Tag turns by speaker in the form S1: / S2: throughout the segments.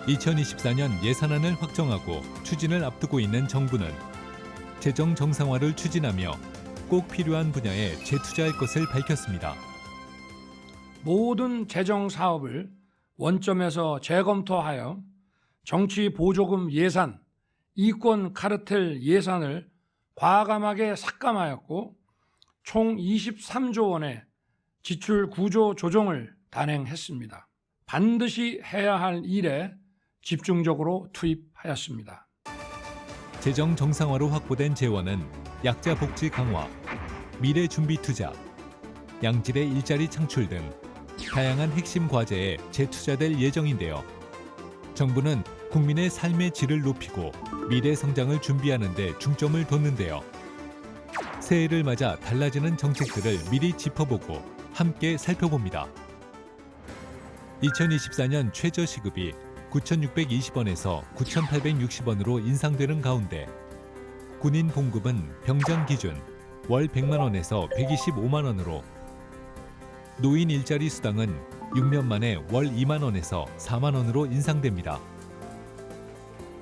S1: 2024년 예산안을 확정하고 추진을 앞두고 있는 정부는 재정 정상화를 추진하며 꼭 필요한 분야에 재투자할 것을 밝혔습니다.
S2: 모든 재정 사업을 원점에서 재검토하여 정치 보조금 예산, 이권 카르텔 예산을 과감하게 삭감하였고 총 23조 원의 지출 구조 조정을 단행했습니다. 반드시 해야 할 일에 집중적으로 투입하였습니다.
S1: 재정 정상화로 확보된 재원은 약자 복지 강화, 미래 준비 투자, 양질의 일자리 창출 등 다양한 핵심 과제에 재투자될 예정인데요. 정부는 국민의 삶의 질을 높이고 미래 성장을 준비하는 데 중점을 뒀는데요. 새해를 맞아 달라지는 정책들을 미리 짚어보고 함께 살펴봅니다. 2024년 최저시급이 9,620원에서 9,860원으로 인상되는 가운데 군인 봉급은 병장 기준 월 100만 원에서 125만 원으로, 노인 일자리 수당은 6년 만에 월 2만 원에서 4만 원으로 인상됩니다.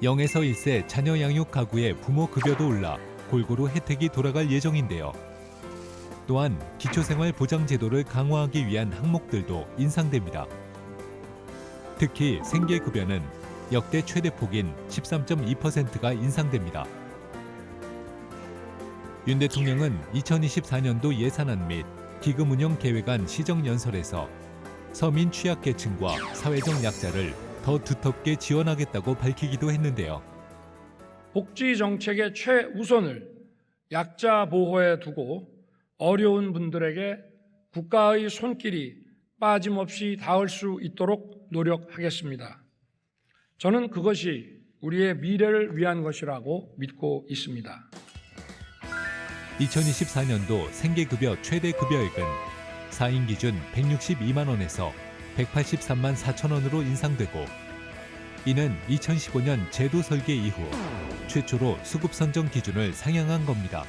S1: 0에서 1세 자녀 양육 가구의 부모 급여도 올라 골고루 혜택이 돌아갈 예정인데요. 또한 기초생활보장제도를 강화하기 위한 항목들도 인상됩니다. 특히 생계급여는 역대 최대폭인 13.2%가 인상됩니다. 윤 대통령은 2024년도 예산안 및 기금 운영 계획안 시정연설에서 서민 취약계층과 사회적 약자를 더 두텁게 지원하겠다고 밝히기도 했는데요.
S2: 복지 정책의 최우선을 약자 보호에 두고 어려운 분들에게 국가의 손길이 빠짐없이 닿을 수 있도록 노력하겠습니다. 저는 그것이 우리의 미래를 위한 것이라고 믿고 있습니다.
S1: 2024년도 생계급여 최대 급여액은 4인 기준 162만 원에서 183만 4천 원으로 인상되고, 이는 2015년 제도 설계 이후 최초로 수급 선정 기준을 상향한 겁니다.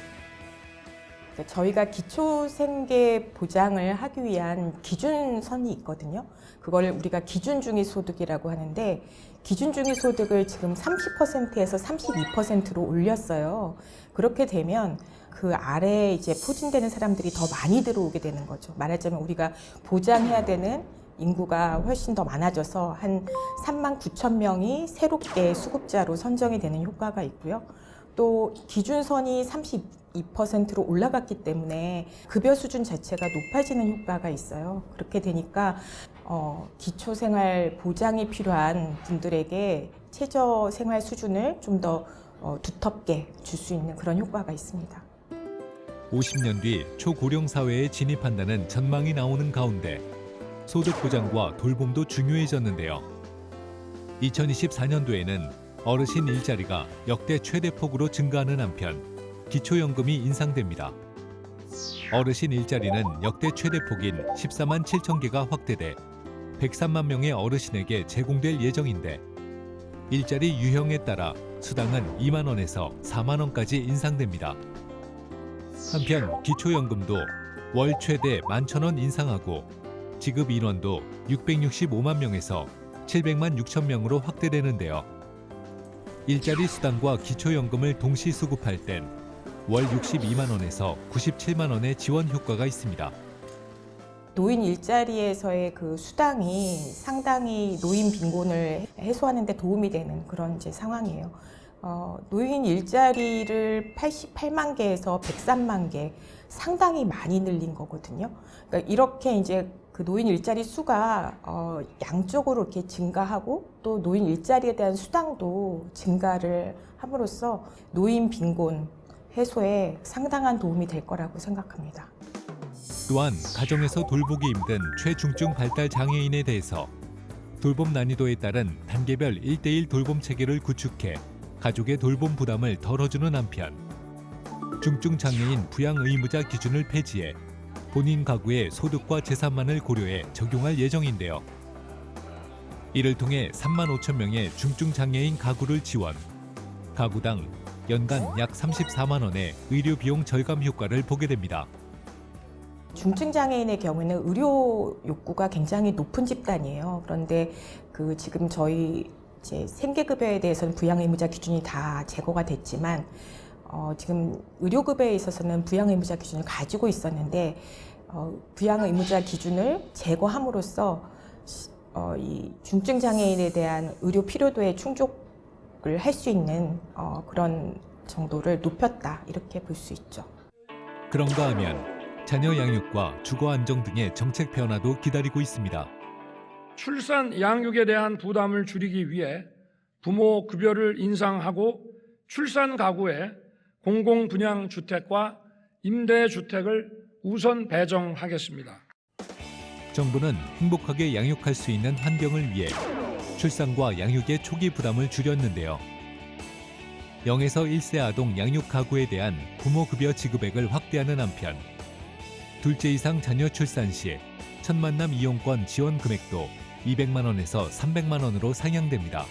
S3: 저희가 기초생계 보장을 하기 위한 기준선이 있거든요. 그걸 우리가 기준중위소득이라고 하는데, 기준중위소득을 지금 30%에서 32%로 올렸어요. 그렇게 되면 그 아래에 이제 포진되는 사람들이 더 많이 들어오게 되는 거죠. 말하자면 우리가 보장해야 되는 인구가 훨씬 더 많아져서 한 3만 9천 명이 새롭게 수급자로 선정이 되는 효과가 있고요. 또 기준선이 32%로 올라갔기 때문에 급여 수준 자체가 높아지는 효과가 있어요. 그렇게 되니까 기초생활 보장이 필요한 분들에게 최저생활 수준을 좀 더 두텁게 줄 수 있는 그런 효과가 있습니다.
S1: 50년 뒤 초고령 사회에 진입한다는 전망이 나오는 가운데 소득 보장과 돌봄도 중요해졌는데요. 2024년도에는 어르신 일자리가 역대 최대폭으로 증가하는 한편 기초연금이 인상됩니다. 어르신 일자리는 역대 최대폭인 14만 7천 개가 확대돼 103만 명의 어르신에게 제공될 예정인데, 일자리 유형에 따라 수당은 2만 원에서 4만 원까지 인상됩니다. 한편 기초연금도 월 최대 11,000원 인상하고 지급 인원도 665만 명에서 700만 6천 명으로 확대되는데요. 일자리 수당과 기초연금을 동시 수급할 땐 월 62만 원에서 97만 원의 지원 효과가 있습니다.
S3: 노인 일자리에서의 그 수당이 상당히 노인 빈곤을 해소하는 데 도움이 되는 그런 이제 상황이에요. 노인 일자리를 88만 개에서 103만 개, 상당히 많이 늘린 거거든요. 그러니까 이렇게 이제 그 노인 일자리 수가 양쪽으로 이렇게 증가하고, 또 노인 일자리에 대한 수당도 증가를 함으로써 노인 빈곤 해소에 상당한 도움이 될 거라고 생각합니다.
S1: 또한 가정에서 돌보기 힘든 최중증 발달 장애인에 대해서 돌봄 난이도에 따른 단계별 1:1 돌봄 체계를 구축해 가족의 돌봄 부담을 덜어주는 한편, 중증 장애인 부양 의무자 기준을 폐지해 본인 가구의 소득과 재산만을 고려해 적용할 예정인데요. 이를 통해 3만 5천 명의 중증 장애인 가구를 지원, 가구당 연간 약 34만 원의 의료 비용 절감 효과를 보게 됩니다.
S3: 중증 장애인의 경우에는 의료 욕구가 굉장히 높은 집단이에요. 그런데 그 지금 저희 이제 생계급여에 대해서는 부양의무자 기준이 다 제거가 됐지만 지금 의료급여에 있어서는 부양의무자 기준을 가지고 있었는데 부양의무자 기준을 제거함으로써 이 중증 장애인에 대한 의료 필요도의 충족을 할 수 있는 그런 정도를 높였다 이렇게 볼 수 있죠.
S1: 그런가 하면 자녀 양육과 주거 안정 등의 정책 변화도 기다리고 있습니다.
S2: 출산 양육에 대한 부담을 줄이기 위해 부모 급여를 인상하고 출산 가구에 공공분양주택과 임대주택을 우선 배정하겠습니다.
S1: 정부는 행복하게 양육할 수 있는 환경을 위해 출산과 양육의 초기 부담을 줄였는데요. 0에서 1세 아동 양육 가구에 대한 부모급여 지급액을 확대하는 한편 둘째 이상 자녀 출산 시 첫 만남 이용권 지원 금액도 200만 원에서 300만 원으로 상향됩니다.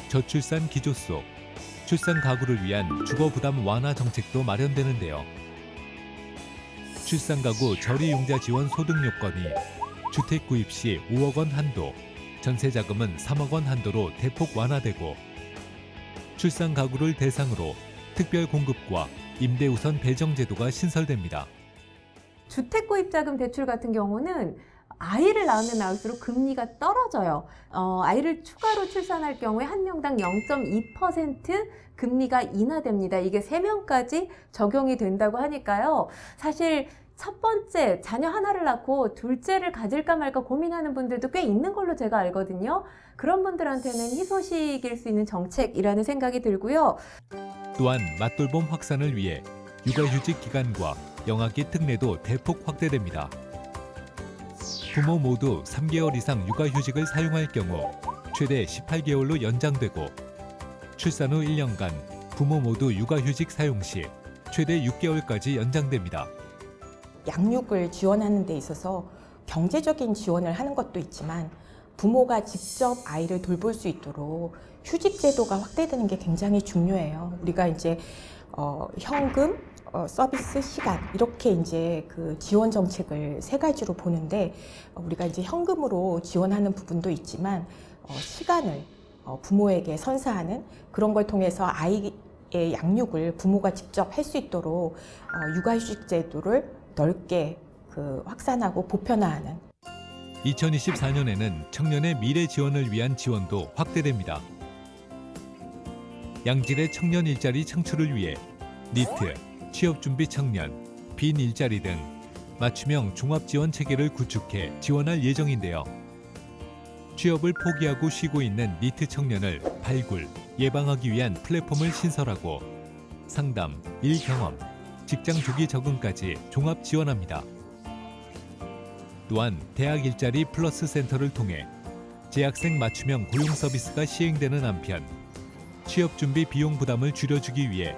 S1: 저출산 기조속, 출산 가구를 위한 주거 부담 완화 정책도 마련되는데요. 출산 가구 저리융자 지원 소득 요건이 주택 구입 시 5억 원 한도, 전세 자금은 3억 원 한도로 대폭 완화되고 출산 가구를 대상으로 특별 공급과 임대 우선 배정 제도가 신설됩니다.
S4: 주택구입자금 대출 같은 경우는 아이를 낳으면 낳을수록 금리가 떨어져요. 아이를 추가로 출산할 경우에 한 명당 0.2% 금리가 인하됩니다. 이게 3명까지 적용이 된다고 하니까요. 사실 첫 번째 자녀 하나를 낳고 둘째를 가질까 말까 고민하는 분들도 꽤 있는 걸로 제가 알거든요. 그런 분들한테는 희소식일 수 있는 정책이라는 생각이 들고요.
S1: 또한 맞돌봄 확산을 위해 육아휴직 기간과 영아기 특례도 대폭 확대됩니다. 부모 모두 3개월 이상 육아휴직을 사용할 경우 최대 18개월로 연장되고 출산 후 1년간 부모 모두 육아휴직 사용 시 최대 6개월까지 연장됩니다.
S3: 양육을 지원하는 데 있어서 경제적인 지원을 하는 것도 있지만 부모가 직접 아이를 돌볼 수 있도록 휴직 제도가 확대되는 게 굉장히 중요해요. 우리가 이제 현금, 서비스, 시간 이렇게 이제 그 지원 정책을 3가지로 보는데 우리가 이제 현금으로 지원하는 부분도 있지만 시간을 부모에게 선사하는 그런 걸 통해서 아이의 양육을 부모가 직접 할 수 있도록 육아휴직 제도를 넓게 확산하고 보편화하는
S1: 2024년에는 청년의 미래 지원을 위한 지원도 확대됩니다. 양질의 청년 일자리 창출을 위해 니트, 취업준비 청년, 빈 일자리 등 맞춤형 종합지원 체계를 구축해 지원할 예정인데요. 취업을 포기하고 쉬고 있는 니트 청년을 발굴, 예방하기 위한 플랫폼을 신설하고 상담, 일 경험, 직장 조기 적응까지 종합 지원합니다. 또한 대학 일자리 플러스 센터를 통해 재학생 맞춤형 고용 서비스가 시행되는 한편 취업 준비 비용 부담을 줄여주기 위해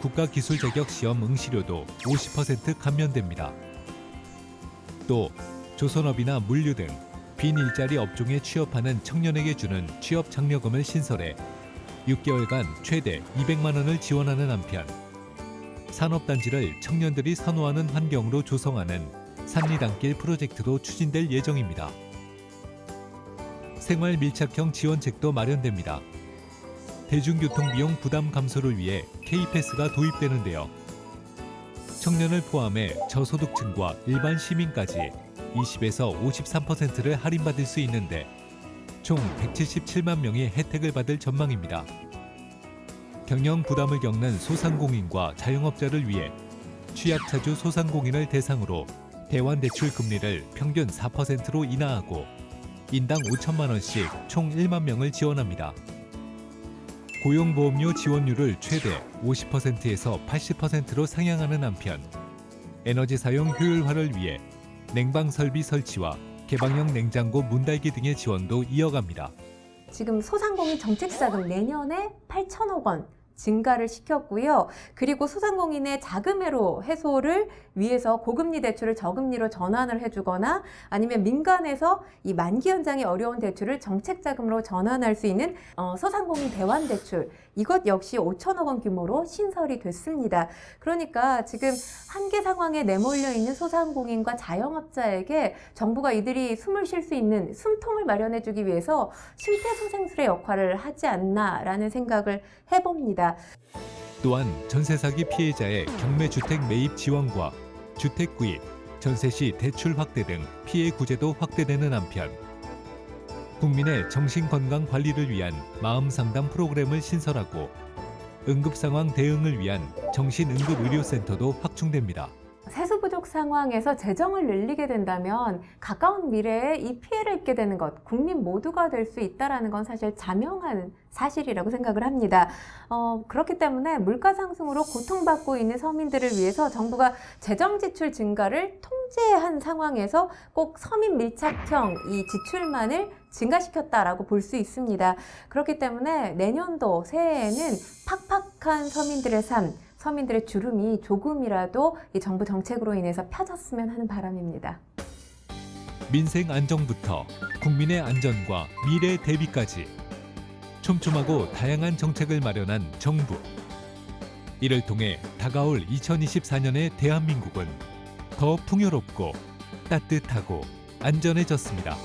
S1: 국가기술자격시험 응시료도 50% 감면됩니다. 또 조선업이나 물류 등 빈 일자리 업종에 취업하는 청년에게 주는 취업 장려금을 신설해 6개월간 최대 200만 원을 지원하는 한편 산업단지를 청년들이 선호하는 환경으로 조성하는 산리단길 프로젝트도 추진될 예정입니다. 생활 밀착형 지원책도 마련됩니다. 대중교통 비용 부담 감소를 위해 K패스가 도입되는데요. 청년을 포함해 저소득층과 일반 시민까지 20에서 53%를 할인받을 수 있는데 총 177만 명이 혜택을 받을 전망입니다. 경영 부담을 겪는 소상공인과 자영업자를 위해 취약차주 소상공인을 대상으로 대환대출 금리를 평균 4%로 인하하고 인당 5천만 원씩 총 1만 명을 지원합니다. 고용보험료 지원율을 최대 50%에서 80%로 상향하는 한편 에너지 사용 효율화를 위해 냉방 설비 설치와 개방형 냉장고 문달기 등의 지원도 이어갑니다.
S4: 지금 소상공인 정책자금 내년에 8천억 원 증가를 시켰고요. 그리고 소상공인의 자금회로 해소를 위해서 고금리 대출을 저금리로 전환을 해주거나 아니면 민간에서 이 만기 연장이 어려운 대출을 정책 자금으로 전환할 수 있는 소상공인 대환 대출, 이것 역시 5천억 원 규모로 신설이 됐습니다. 그러니까 지금 한계 상황에 내몰려 있는 소상공인과 자영업자에게 정부가 이들이 숨을 쉴 수 있는 숨통을 마련해주기 위해서 심폐소생술의 역할을 하지 않나라는 생각을 해봅니다.
S1: 또한 전세 사기 피해자의 경매 주택 매입 지원과 주택 구입, 전세 시 대출 확대 등 피해 구제도 확대되는 한편 국민의 정신건강 관리를 위한 마음 상담 프로그램을 신설하고 응급 상황 대응을 위한 정신응급의료센터도 확충됩니다.
S4: 세수 부족 상황에서 재정을 늘리게 된다면 가까운 미래에 이 피해를 입게 되는 것, 국민 모두가 될 수 있다는 건 사실 자명한 사실이라고 생각을 합니다. 그렇기 때문에 물가 상승으로 고통받고 있는 서민들을 위해서 정부가 재정 지출 증가를 통제한 상황에서 꼭 서민 밀착형 이 지출만을 증가시켰다라고 볼 수 있습니다. 그렇기 때문에 내년도 새해에는 팍팍한 서민들의 삶, 서민들의 주름이 조금이라도 이 정부 정책으로 인해서 펴졌으면 하는 바람입니다.
S1: 민생 안정부터 국민의 안전과 미래 대비까지 촘촘하고 다양한 정책을 마련한 정부. 이를 통해 다가올 2024년의 대한민국은 더 풍요롭고 따뜻하고 안전해졌습니다.